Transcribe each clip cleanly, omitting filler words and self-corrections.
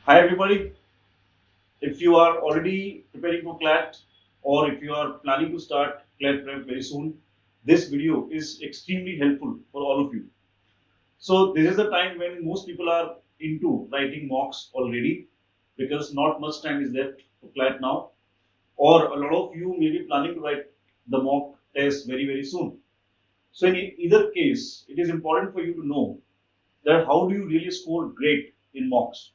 Hi everybody, if you are already preparing for CLAT or if you are planning to start CLAT prep very soon, this video is extremely helpful for all of you. So this is the time when most people are into writing mocks already because not much time is left for CLAT now, or a lot of you may be planning to write the mock test very soon. So in either case, it is important for you to know that how do you really score great in mocks.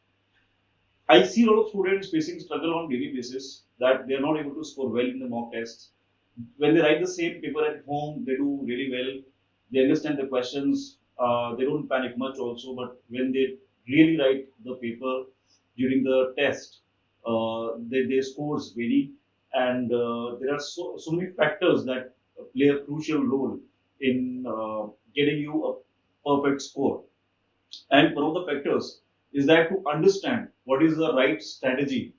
I see a lot of students facing struggle on daily basis that they are not able to score well in the mock tests. When they write the same paper at home, they do really well. They understand the questions. They don't panic much also. But when they really write the paper during the test, their scores vary, and there are so many factors that play a crucial role in getting you a perfect score. And one of the factors is that to understand what is the right strategy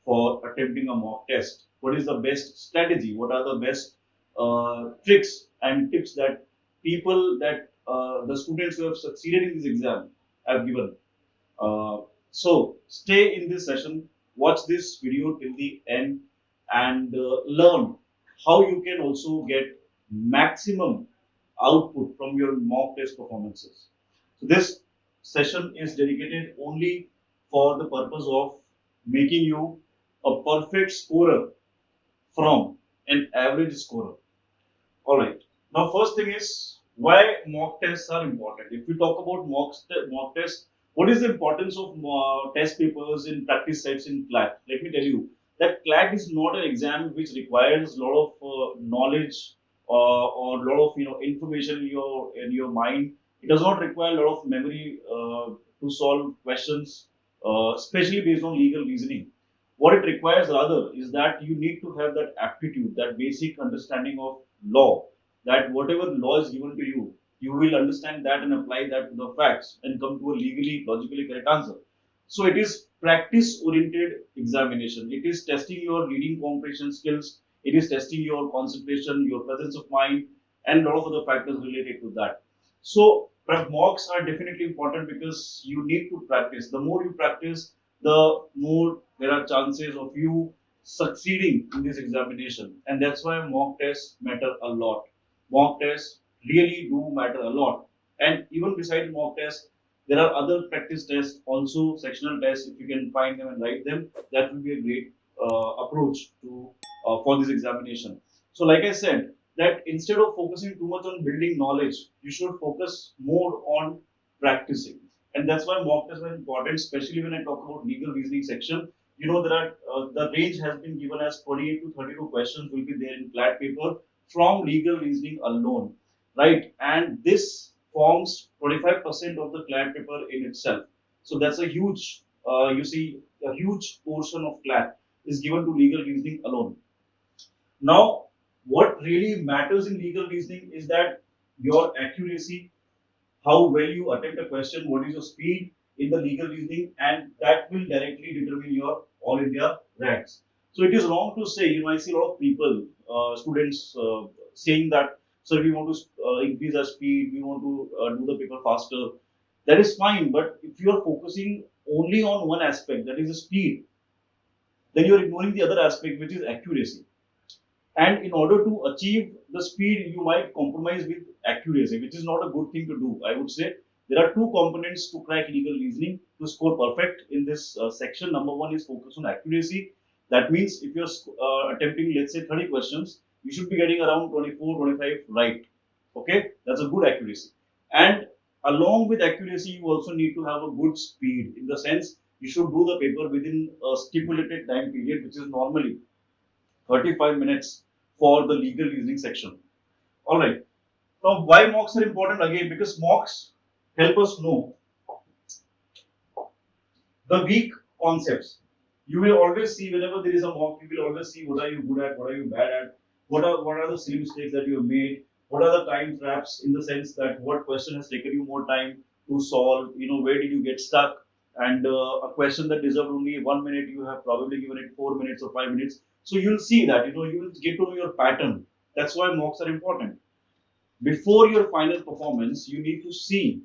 for attempting a mock test, what is the best strategy, what are the best tricks and tips that the students who have succeeded in this exam have given. Uh, so stay in this session, watch this video till the end, and learn how you can also get maximum output from your mock test performances. So this session is dedicated only for the purpose of making you a perfect scorer from an average scorer. All right. Now, first thing is why mock tests are important. If we talk about mock tests, what is the importance of test papers in practice sets in CLAT? Let me tell you that CLAT is not an exam which requires a lot of knowledge or a lot of information in your mind. It does not require a lot of memory to solve questions, especially based on legal reasoning. What it requires rather is that you need to have that aptitude, that basic understanding of law, that whatever law is given to you, you will understand that and apply that to the facts and come to a legally, logically correct answer. So it is practice oriented examination. It is testing your reading comprehension skills. It is testing your concentration, your presence of mind, and a lot of other factors related to that. So mocks are definitely important because you need to practice. The more you practice, the more there are chances of you succeeding in this examination. And that's why mock tests matter a lot. Mock tests really do matter a lot. And even besides mock tests, there are other practice tests, also sectional tests. If you can find them and write them, that will be a great approach to for this examination. So, like I said, that instead of focusing too much on building knowledge, you should focus more on practicing. And that's why mock tests are important, especially when I talk about legal reasoning section. You know, there are the range has been given as 28 to 32 questions will be there in flat paper from legal reasoning alone, right? And this forms 25% of the CLAT paper in itself. So that's a huge, a huge portion of CLAT is given to legal reasoning alone. Now, what really matters in legal reasoning is that your accuracy, how well you attempt a question, what is your speed in the legal reasoning, and that will directly determine your All India ranks. So it is wrong to say, I see a lot of people, students saying that, sir, we want to increase our speed, we want to do the paper faster. That is fine, but if you are focusing only on one aspect, that is the speed, then you are ignoring the other aspect, which is accuracy. And in order to achieve the speed, you might compromise with accuracy, which is not a good thing to do. I would say there are two components to crack legal reasoning to score perfect in this section. Number one is focus on accuracy. That means if you're attempting, let's say, 30 questions, you should be getting around 24, 25 right. Okay, that's a good accuracy. And along with accuracy, you also need to have a good speed in the sense you should do the paper within a stipulated time period, which is normally 35 minutes for the legal reasoning section. All right. Now, why mocks are important again? Because mocks help us know the weak concepts. You will always see whenever there is a mock, you will always see what are you good at, what are you bad at, what are the silly mistakes that you have made, what are the time traps in the sense that what question has taken you more time to solve, where did you get stuck, and a question that deserved only 1 minute, you have probably given it 4 minutes or 5 minutes. So you'll see that, you will get to know your pattern. That's why mocks are important. Before your final performance, you need to see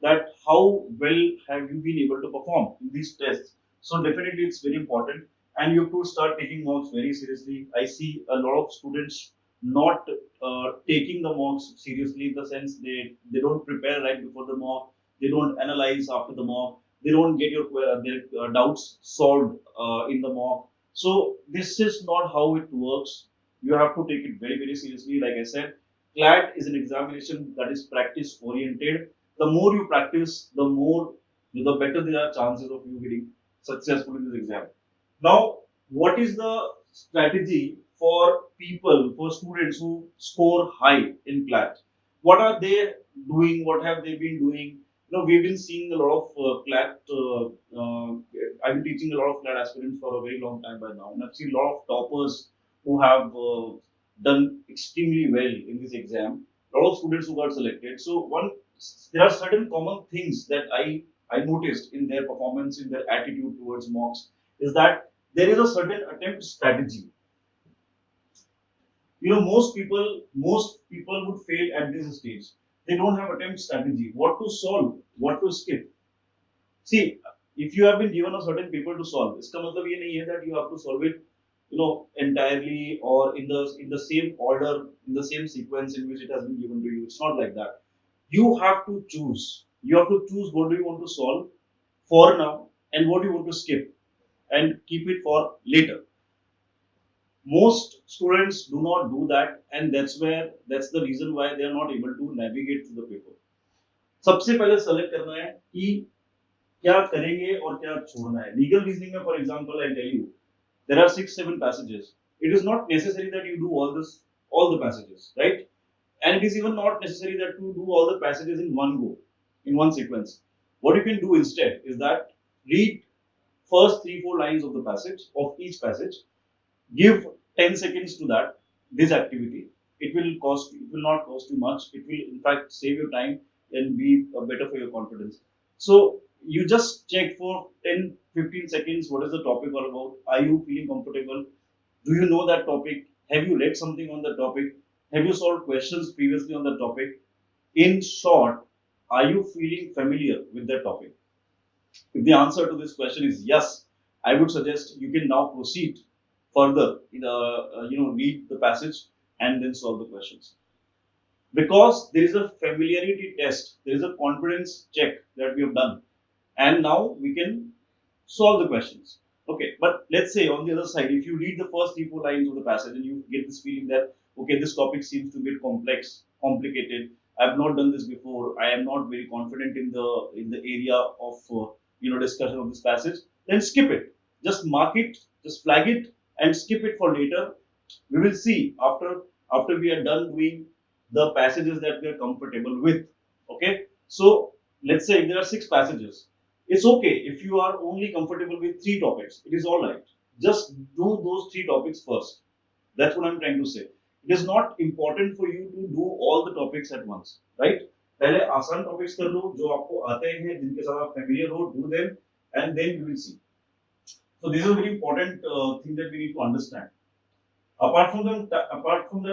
that how well have you been able to perform in these tests. So definitely it's very important, and you have to start taking mocks very seriously. I see a lot of students not taking the mocks seriously, in the sense they don't prepare right before the mock, they don't analyze after the mock, they don't get their doubts solved in the mock. So this is not how it works. You have to take it very seriously. Like I said, CLAT is an examination that is practice oriented. The more you practice, the better there are chances of you getting successful in this exam. Now, what is the strategy for people, for students who score high in CLAT? What are they doing? What have they been doing? We've been seeing a lot of CLAT. I've been teaching a lot of CLAT aspirants for a very long time by now, and I've seen a lot of toppers who have done extremely well in this exam. A lot of students who got selected. So there are certain common things that I noticed in their performance, in their attitude towards mocks, is that there is a certain attempt strategy. Most people would fail at this stage. They don't have attempt strategy. What to solve, what to skip. See, if you have been given a certain paper to solve, इसका मतलब ये नहीं है that you have to solve it, entirely or in the same order, in the same sequence in which it has been given to you. It's not like that. You have to choose. You have to choose what do you want to solve for now and what do you want to skip and keep it for later. Most students do not do that, and that's the reason why they are not able to navigate through the paper. सबसे पहले select करना है कि क्या करेंगे और क्या छोड़ना है. लीगल रीजनिंग में for example I tell you there are 6-7 passages. It is not necessary that you do all the passages, right? And it is even not necessary that you do all the passages in one go, in one sequence. What you can do instead is that read first 3-4 lines of the passage, of each passage, give 10 seconds to that, this activity. It will not cost you much. It will in fact save your time and be better for your confidence. So you just check for 10-15 seconds what is the topic all about. Are you feeling comfortable? Do you know that topic? Have you read something on the topic? Have you solved questions previously on the topic? In short, are you feeling familiar with the topic? If the answer to this question is yes, I would suggest you can now proceed further, read the passage and then solve the questions. Because there is a familiarity test, there is a confidence check that we have done, and now we can solve the questions. Okay, but let's say on the other side, if you read the first 3-4 lines of the passage and you get this feeling that okay, this topic seems to be complex, complicated. I have not done this before. I am not very confident in the area of discussion of this passage. Then skip it. Just mark it. Just flag it and skip it for later. We will see after we are done doing the passages that we are comfortable with. Okay, so let's say there are 6 passages. It's okay if you are only comfortable with 3 topics. It is all right. Just do those 3 topics first. That's what I'm trying to say. It is not important for you to do all the topics at once, right? पहले आसान topics कर लो जो आपको आते हैं जिनके साथ आप familiar हो, do them and then you will see. So this is a very important thing that we need to understand. Apart from that,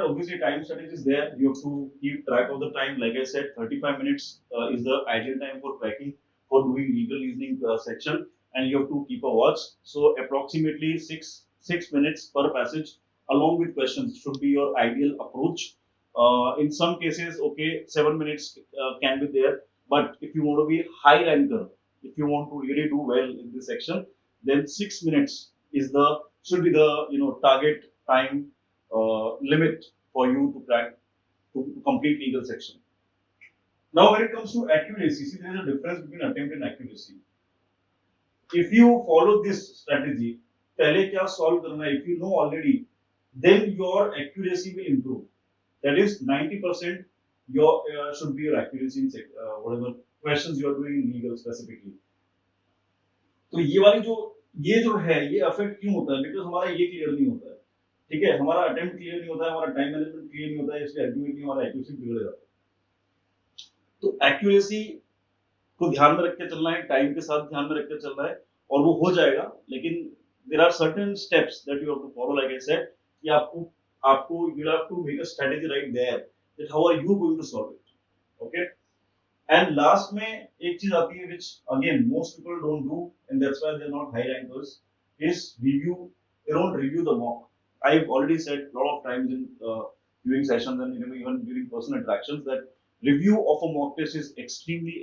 obviously time strategy is there. You have to keep track of the time. Like I said, 35 minutes is the ideal time for cracking, for doing legal reasoning section, and you have to keep a watch. So approximately six minutes per passage, along with questions, should be your ideal approach. In some cases, okay, 7 minutes can be there, but if you want to be high ranker, if you want to really do well in this section, then 6 minutes should be the target time limit for you to crack to complete legal section. Now, when it comes to accuracy, see there is a difference between attempt and accuracy. If you follow this strategy, पहले क्या solve करना है, if you know already, then your accuracy will improve. That is 90% your should be your accuracy in whatever questions you are doing in legal specifically. तो ये जो है ये affect क्यों होता है? बिकॉज हमारा ये क्लियर नहीं होता है. ठीक है, हमारा अटेम्प्ट क्लियर नहीं होता है, हमारा टाइम मैनेजमेंट क्लियर नहीं होता है, इसलिए अल्टीमेटली हमारा एक्यूरेसी बिगड़ जाता है. तो एक्यूरेसी को ध्यान में रख के चलना है, टाइम के साथ ध्यान में रख के चलना है और वो हो जाएगा. लेकिन there are certain steps that you have to follow. Like I said कि आपको you have to make a strategy right there that how are you going to solve it. Okay, and last में एक चीज आती है which again most people don't do and that's why they're not high rankers is review. They don't review the mock. I've already said a lot of times in during sessions and even during personal interactions that review of a mock test is extremely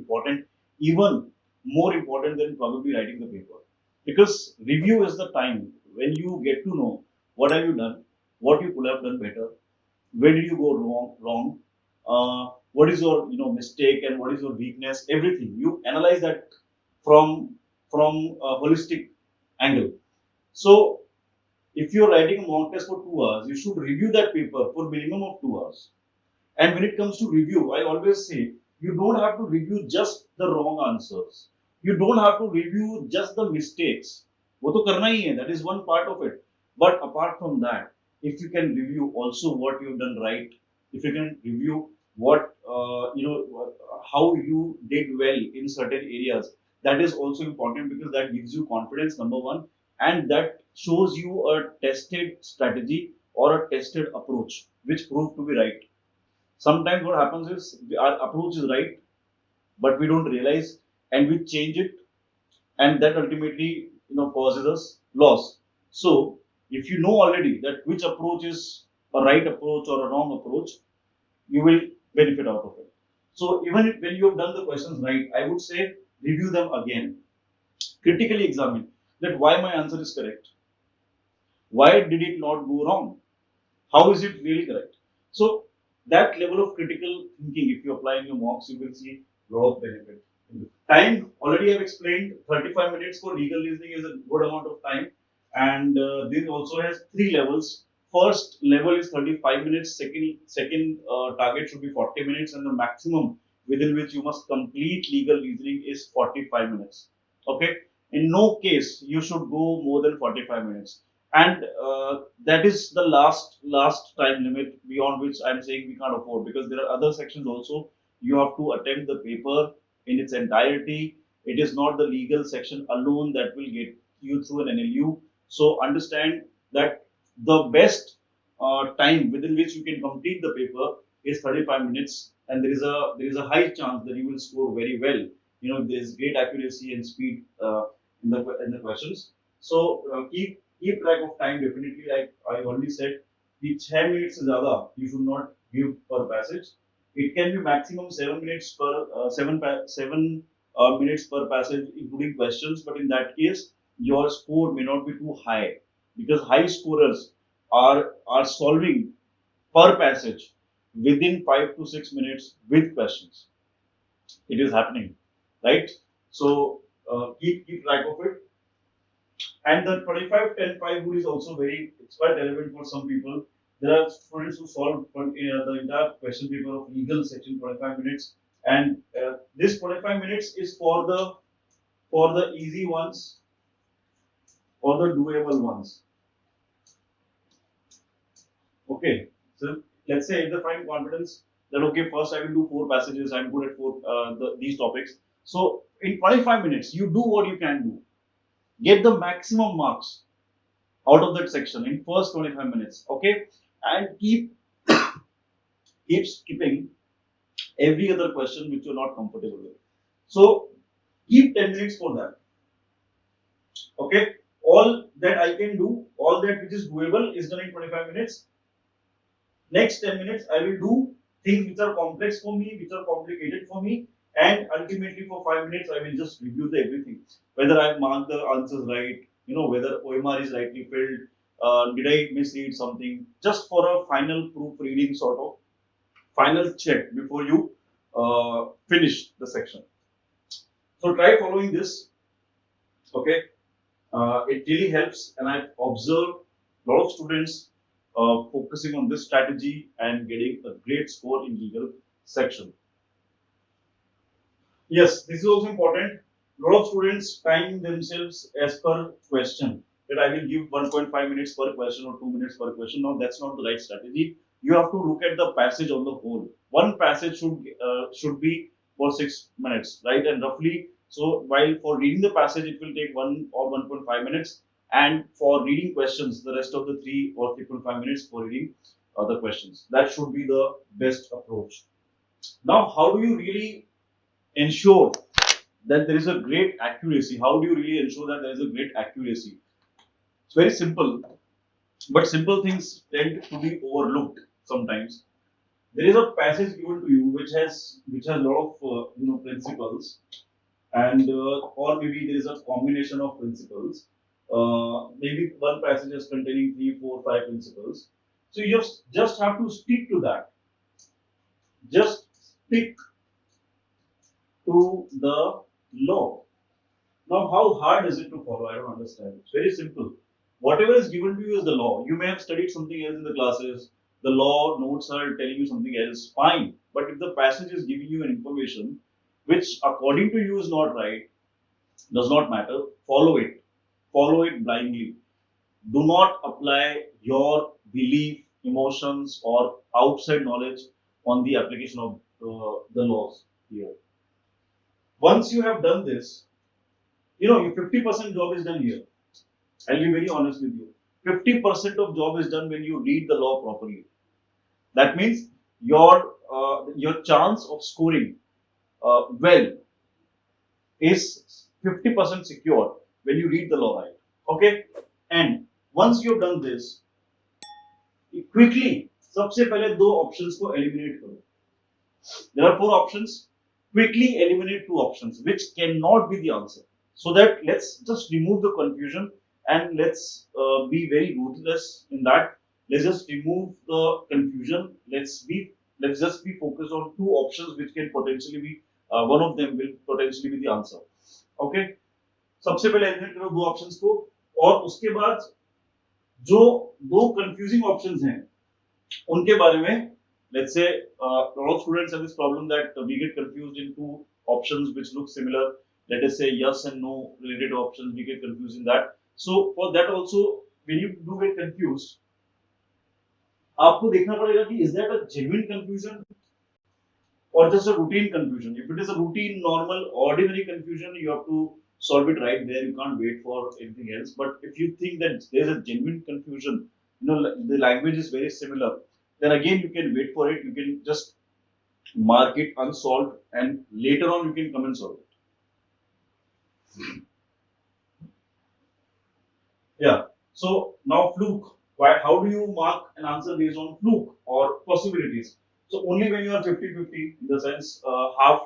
important, even more important than probably writing the paper, because review is the time when you get to know what have you done, what you could have done better, where did you go wrong, what is your mistake and what is your weakness, everything you analyze that from a holistic angle. So if you're writing a mock test for 2 hours, you should review that paper for minimum of 2 hours. And when it comes to review, I always say you don't have to review just the wrong answers. You don't have to review just the mistakes. वो तो करना ही है. That is one part of it. But apart from that, if you can review also what you've done right, if you can review what how you did well in certain areas, that is also important because that gives you confidence. Number one, and that shows you a tested strategy or a tested approach, which proved to be right. Sometimes what happens is our approach is right, but we don't realize and we change it, and that ultimately causes us loss. So if you know already that which approach is a right approach or a wrong approach, you will benefit out of it. So even if, when you have done the questions right, I would say review them again, critically examine that why my answer is correct, why did it not go wrong, how is it really correct. So that level of critical thinking, if you apply in your mocks, you will see a lot of benefit. Time already I've explained. 35 minutes for legal reasoning is a good amount of time, and this also has 3 levels. First level is 35 minutes. Second target should be 40 minutes, and the maximum within which you must complete legal reasoning is 45 minutes. Okay. In no case you should go more than 45 minutes, and that is the last time limit beyond which I'm saying we can't afford, because there are other sections also. You have to attempt the paper in its entirety. It is not the legal section alone that will get you through an NLU. So understand that the best time within which you can complete the paper is 35 minutes, and there is a high chance that you will score very well. There is great accuracy and speed in the questions. So keep track of time definitely. Like I already said, the 10 minutes is ज़्यादा you should not give per passage. It can be maximum 7 minutes per 7 minutes per passage, including questions. But in that case, your score may not be too high, because high scorers are solving per passage within 5 to 6 minutes with questions. It is happening, right? So keep track of it. And the 25-10-5 rule is also it's quite relevant for some people. There are students who solve the entire question paper of legal section 25 minutes, and this 25 minutes is for the easy ones or the doable ones. Okay, so let's say if they find confidence that okay, first I will do 4 passages, I'm good at these topics. So in 25 minutes, you do what you can do. Get the maximum marks out of that section in first 25 minutes. Okay, and keep skipping every other question which you're not comfortable with. So keep 10 minutes for that. Okay, all that I can do, all that which is doable is done in 25 minutes. Next 10 minutes, I will do things which are complex for me, which are complicated for me, and ultimately for 5 minutes, I will just review everything. Whether I marked the answers right, whether OMR is rightly filled, did I misread something, just for a final proofreading sort of final check before you finish the section. So try following this. Okay, it really helps, and I've observed a lot of students focusing on this strategy and getting a great score in legal section. Yes, this is also important. A lot of students time themselves as per question. That I will give 1.5 minutes per question or 2 minutes per question. No, that's not the right strategy. You have to look at the passage on the whole. One passage should be for 6 minutes, right? And roughly, so while for reading the passage it will take 1 or 1.5 minutes, and for reading questions, the rest of the 3 or 3.5 minutes for reading the questions. That should be the best approach. Now, how do you really ensure that there is a great accuracy. How do you really ensure that there is a great accuracy? It's very simple, but simple things tend to be overlooked sometimes. There is a passage given to you which has a lot of principles, and or maybe there is a combination of principles. Maybe one passage is containing three, four, five principles. So you just have to stick to that. Just stick to the law. Now, how hard is it to follow? I don't understand. It's very simple. Whatever is given to you is the law. You may have studied something else in the classes. The law notes are telling you something else. Fine. But if the passage is giving you an information which, according to you, is not right, does not matter. Follow it. Follow it blindly. Do not apply your belief, emotions, or outside knowledge on the application of the laws here. Once you have done this, your 50% job is done here. I'll be very honest with you. 50% of job is done when you read the law properly. That means your chance of scoring well is 50% secure when you read the law right. Okay, and once you've done this, quickly सबसे पहले दो options को eliminate करो. There are four options. Quickly eliminate two options which cannot be the answer. So that let's just remove the confusion and let's be very ruthless in that. Let's just remove the confusion. Let's just be focused on two options which can potentially be one of them will potentially be the answer. Okay. सबसे पहले eliminate करो दो options को और उसके बाद जो दो कंफ्यूजिंग ऑप्शंस हैं उनके बारे में let's say a lot of students have this problem that we get confused in two options which look similar. Let us say yes and no related options, we get confused in that. So for that also, when you do get confused, आपको देखना पड़ेगा कि is that a genuine confusion or just a routine confusion. If it is a routine, normal, ordinary confusion, you have to solve it right there. You can't wait for anything else. But if you think that there's a genuine confusion, the language is very similar, then again you can wait for it. You can just mark it unsolved, and later on you can come and solve it. Yeah. So now fluke. Why? How do you mark an answer based on fluke or possibilities? So only when you are 50-50, in the sense half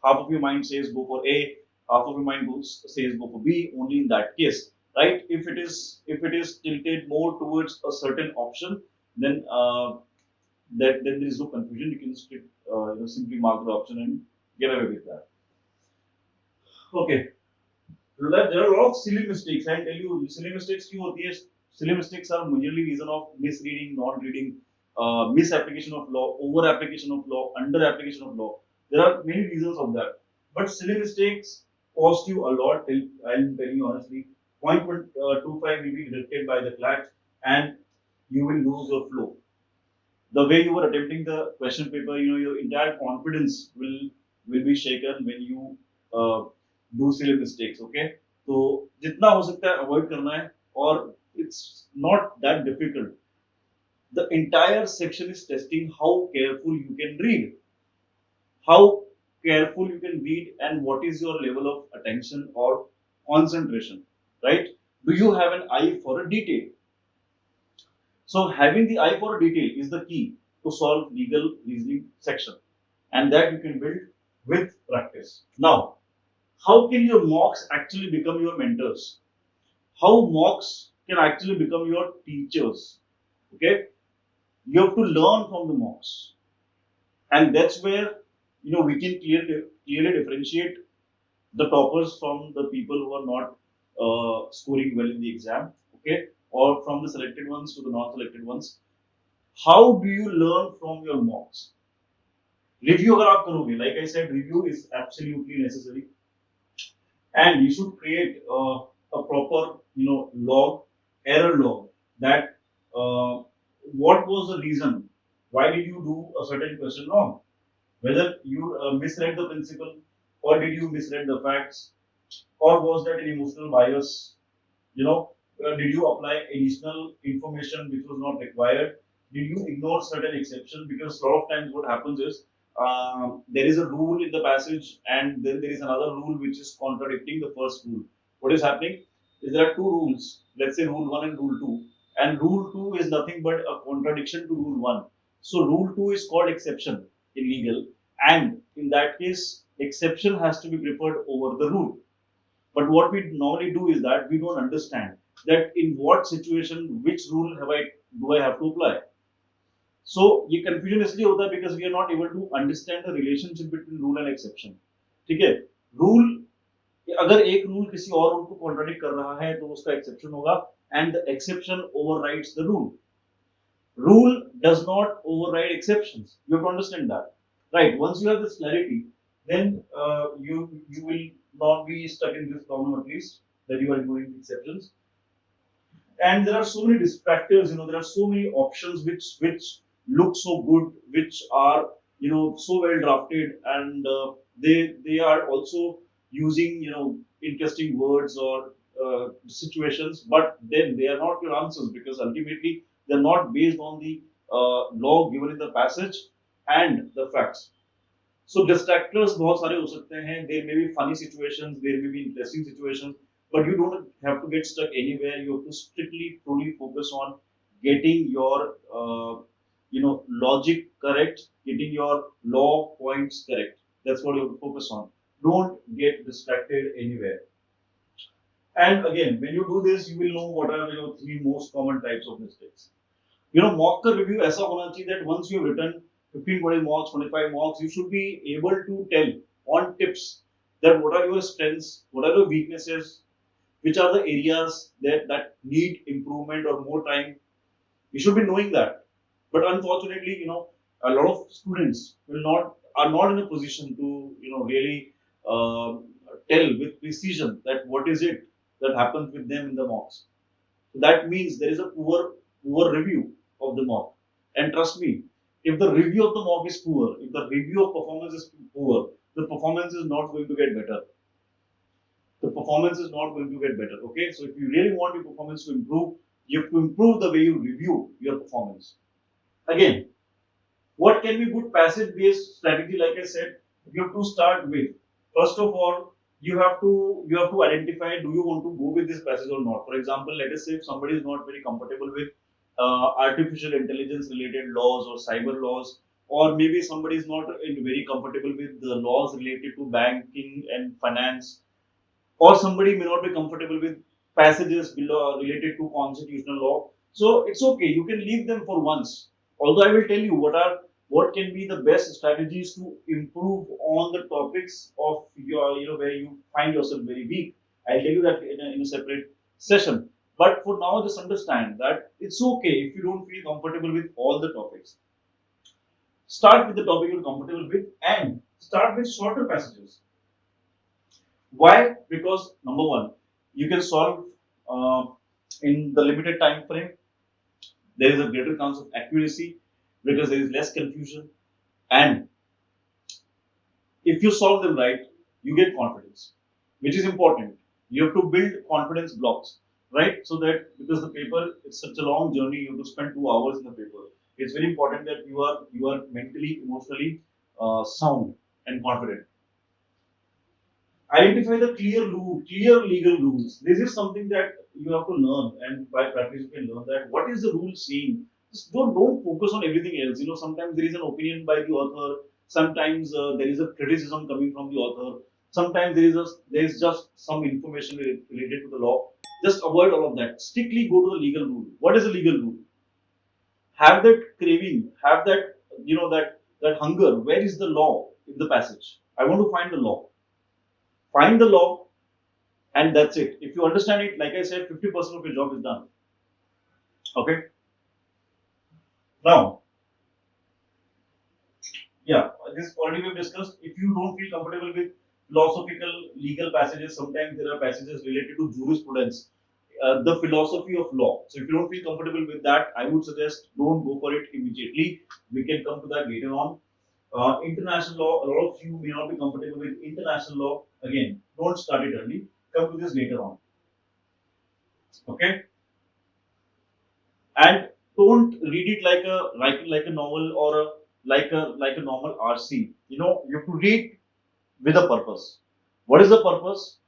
of your mind says go for A, half of your mind says go for B. Only in that case, right? If it is tilted more towards a certain option, then then there is no confusion. You can simply mark the option and get away with that. Okay. There are a lot of silly mistakes. I tell you, silly mistakes क्यों होती है? Silly mistakes are majorly reason of misreading, non-reading, misapplication of law, over-application of law, under-application of law. There are many reasons of that. But silly mistakes cost you a lot. I'll tell you honestly. 0.25 will be deducted by the CLAT, and you will lose your flow. The way you were attempting the question paper, your entire confidence will be shaken when you do silly mistakes. Okay, तो जितना हो सकता है avoid करना है और it's not that difficult. The entire section is testing how careful you can read, how careful you can read, and what is your level of attention or concentration. Right? Do you have an eye for a detail? So having the eye for detail is the key to solve legal reasoning section, and that you can build with practice. Now, how can your mocks actually become your mentors? How mocks can actually become your teachers? Okay, you have to learn from the mocks, and that's where we can clearly differentiate the toppers from the people who are not scoring well in the exam. Okay, or from the selected ones to the non-selected ones. How do you learn from your mocks? Review अगर आप करोगे, like I said, review is absolutely necessary, and you should create a proper, log, error log, that what was the reason, why did you do a certain question wrong, whether you misread the principle, or did you misread the facts, or was that an emotional bias, did you apply additional information which was not required, did you ignore certain exceptions, because a lot of times what happens is there is a rule in the passage, and then there is another rule which is contradicting the first rule. What is happening is there are two rules. Let's say rule one and rule two, and rule two is nothing but a contradiction to rule one. So rule two is called exception in legal, and in that case, exception has to be preferred over the rule. But what we normally do is that we don't understand that in what situation which rule do I have to apply. So ये confusion इसलिए होता है because we are not able to understand the relationship between rule and exception. ठीक है? Rule अगर एक rule किसी और rule को contradict कर रहा है तो उसका exception होगा, and the exception overrides the rule. Rule does not override exceptions. You have to understand that, right? Once you have this clarity, then you will not be stuck in this problem, at least that you are ignoring the exceptions. And there are so many distractors, there are so many options which look so good, which are so well drafted, and they are also using interesting words or situations, but then they are not your answers because ultimately they're not based on the law given in the passage and the facts. So distractors बहुत सारे हो सकते हैं. There may be funny situations, there may be interesting situations, but you don't have to get stuck anywhere. You have to strictly, truly focus on getting your logic correct, getting your law points correct. That's what you have to focus on. Don't get distracted anywhere. And again, when you do this, you will know what are three most common types of mistakes. Mock का review ऐसा होना चाहिए that once you have written 15, 20 marks, 25 marks, you should be able to tell on tips that what are your strengths, what are your weaknesses, which are the areas that need improvement or more time. You should be knowing that. But unfortunately, a lot of students are not in a position to really tell with precision that what is it that happens with them in the mocks. So that means there is a poor review of the mock. And trust me, if the review of the mock is poor, if the review of performance is poor, the performance is not going to get better. The performance is not going to get better. Okay, so if you really want your performance to improve, you have to improve the way you review your performance. Again, what can be good passage-based strategy? Like I said, you have to start with, first of all, you have to identify, do you want to go with this passage or not? For example, let us say if somebody is not very comfortable with artificial intelligence related laws or cyber laws, or maybe somebody is not very comfortable with the laws related to banking and finance, or somebody may not be comfortable with passages below related to constitutional law. So it's okay, you can leave them for once. Although I will tell you what can be the best strategies to improve on the topics of your where you find yourself very weak. I'll tell you that in a separate session. But for now, just understand that it's okay if you don't feel comfortable with all the topics. Start with the topic you're comfortable with and start with shorter passages. Why? Because number one, you can solve in the limited time frame. There is a greater chance of accuracy because there is less confusion. And if you solve them right, you get confidence, which is important. You have to build confidence blocks, right? So that because the paper is such a long journey, you have to spend 2 hours in the paper. It's very important that you are mentally, emotionally sound and confident. Identify the clear legal rules. This is something that you have to learn, and by practice you can learn that. What is the rule saying? Just don't focus on everything else. Sometimes there is an opinion by the author. Sometimes there is a criticism coming from the author. Sometimes there is just some information related to the law. Just avoid all of that. Strictly go to the legal rule. What is a legal rule? Have that craving. Have that that hunger. Where is the law in the passage? I want to find the law. Find the law, and that's it. If you understand it, like I said, 50% of your job is done. Okay. Now, yeah, this already we've discussed. If you don't feel comfortable with philosophical legal passages, sometimes there are passages related to jurisprudence, the philosophy of law. So if you don't feel comfortable with that, I would suggest don't go for it immediately. We can come to that later on. International law, a lot of you may not be comfortable with international law. Again, don't start it early. Come to this later on. Okay? And don't read it like a novel or like a normal RC. You know, you have to read with a purpose. What is the purpose?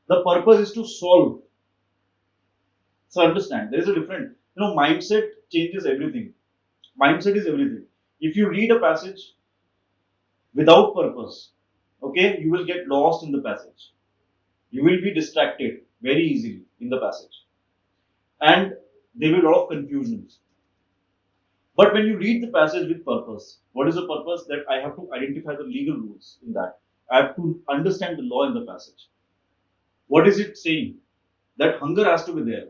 The purpose is to solve. So understand, there is a different, mindset changes everything. Mindset is everything. If you read a passage without purpose, okay, you will get lost in the passage. You will be distracted very easily in the passage. And there will be a lot of confusions. But when you read the passage with purpose, what is the purpose? That I have to identify the legal rules in that. I have to understand the law in the passage. What is it saying? That hunger has to be there.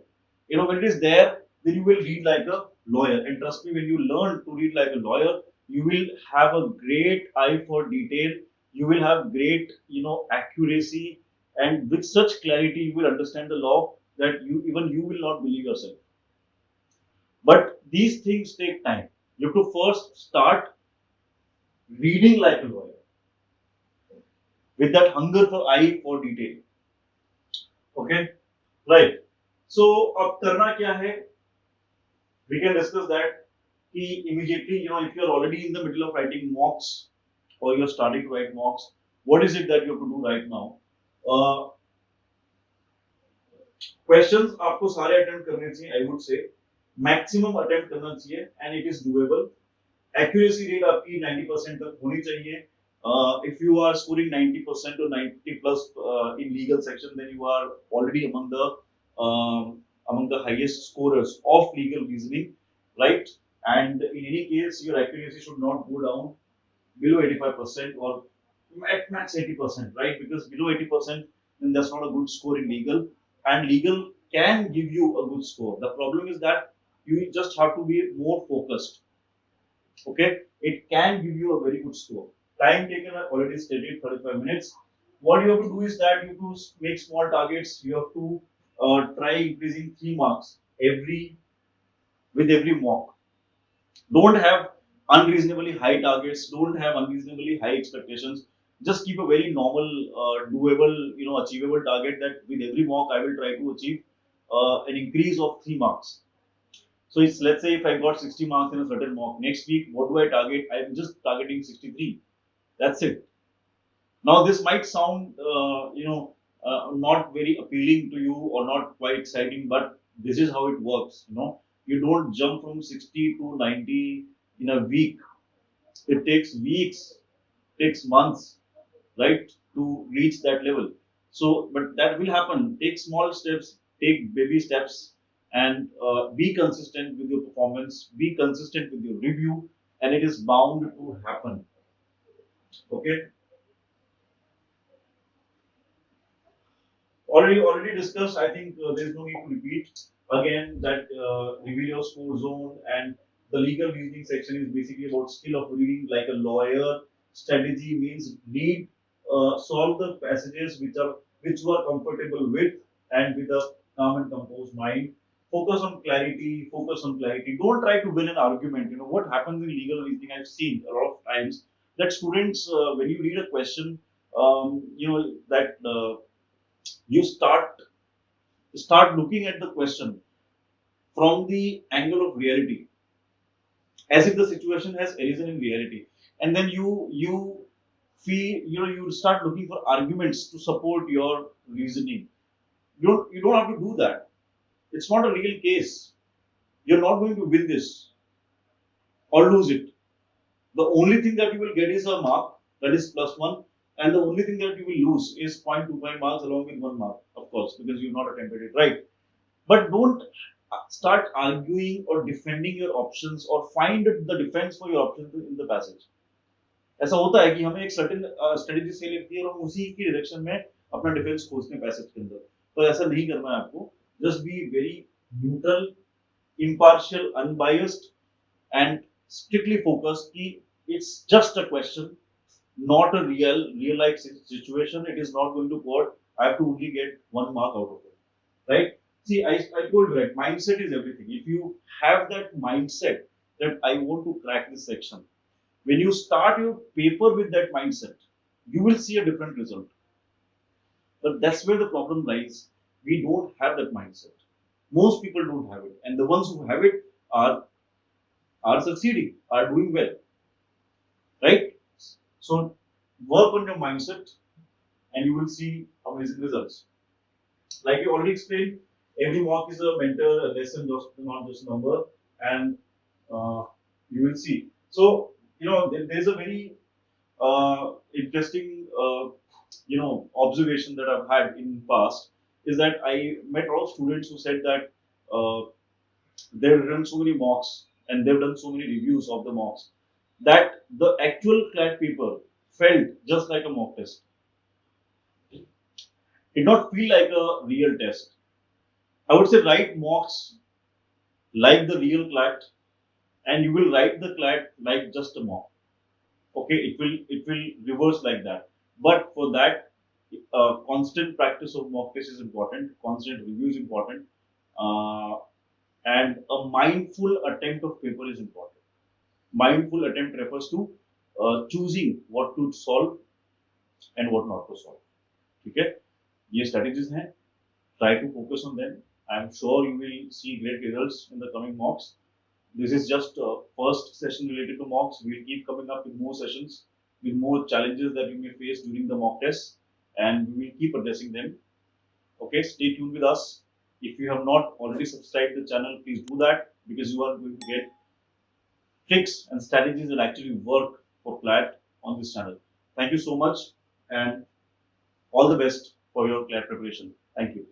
When it is there, then you will read like a lawyer. And trust me, when you learn to read like a lawyer, you will have a great eye for detail. You will have great, accuracy, and with such clarity, you will understand the law that you will not believe yourself. But these things take time. You have to first start reading like a lawyer with that hunger for eye for detail. Okay, right. So अब करना क्या है? We can discuss that. Immediately, if you are already in the middle of writing mocks or you're starting to write mocks, what is it that you have to do right now? Questions आपको सारे attempt करने चाहिए. I would say maximum attempt करना चाहिए and it is doable. Accuracy rate आपकी 90% तक होनी चाहिए. If you are scoring 90% or 90 plus in legal section, then you are already among the highest scorers of legal reasoning, right? And in any case, your accuracy should not go down below 85% or at max 80%, right? Because below 80%, then that's not a good score in legal. And legal can give you a good score. The problem is that you just have to be more focused. Okay, it can give you a very good score. Time taken, I already stated 35 minutes. What you have to do is that you have to make small targets. You have to try increasing 3 marks with every mock. Don't have unreasonably high targets. Don't have unreasonably high expectations. Just keep a very normal, doable, achievable target that with every mock I will try to achieve an increase of 3 marks. So it's, let's say if I got 60 marks in a certain mock, next week, what do I target? I'm just targeting 63. That's it. Now this might sound, not very appealing to you or not quite exciting, but this is how it works. You don't jump from 60 to 90 in a week. It takes weeks, takes months, right, to reach that level. So, but that will happen. Take small steps, take baby steps, and be consistent with your performance, be consistent with your review, and it is bound to happen. Okay. Already discussed. I think there is no need to repeat again that reveal your score zone, and the legal reasoning section is basically about skill of reading like a lawyer. Strategy means read, solve the passages which you are comfortable with and with a calm and composed mind. Focus on clarity. Focus on clarity. Don't try to win an argument. What happens in legal reasoning? I've seen a lot of times that students, when you read a question, that you start looking at the question from the angle of reality, as if the situation has arisen in reality, and then you feel, you start looking for arguments to support your reasoning. You don't have to do that. It's not a real case. You're not going to win this or lose it. The only thing that you will get is a mark, that is +1, and the only thing that you will lose is 0.25 marks along with 1 mark, of course, because you've not attempted it right. But don't start arguing or defending your options or find the defense for your options in the passage. ऐसा होता है कि हमें एक certain strategy से लगती है और हम उसी की डायरेक्शन में अपना डिफेंस खोजते हैं पैसेज के अंदर. तो ऐसा नहीं करना है आपको. Just be very neutral, impartial, unbiased, and strictly focused. It's just a question, not a real life situation. It is not going to court. I have to only get 1 mark out of it, right? See, I told you, right? Mindset is everything. If you have that mindset that I want to crack this section, when you start your paper with that mindset, you will see a different result. But that's where the problem lies. We don't have that mindset. Most people don't have it, and the ones who have it are succeeding, are doing well. right? So work on your mindset and you will see amazing results. Like you already explained, every mock is a mentor, a lesson, not just a number, and uh, you will see. So, there's a very interesting, observation that I've had in past is that I met a lot of students who said that they've done so many mocks and they've done so many reviews of the mocks that the actual CLAT paper felt just like a mock test. Did not feel like a real test. I would say write mocks like the real CLAT, and you will write the CLAT like just a mock. Okay, it will reverse like that. But for that, constant practice of mock test is important. Constant review is important, uh, and a mindful attempt of paper is important. Mindful attempt refers to choosing what to solve and what not to solve. ठीक है? ये strategies हैं. Try to focus on them. I'm sure you will see great results in the coming mocks. This is just first session related to mocks. We'll keep coming up with more sessions, with more challenges that you may face during the mock tests, and we will keep addressing them. Okay, stay tuned with us. If you have not already subscribed to the channel, please do that because you are going to get tricks and strategies that actually work for CLAT on this channel. Thank you so much and all the best for your CLAT preparation. Thank you.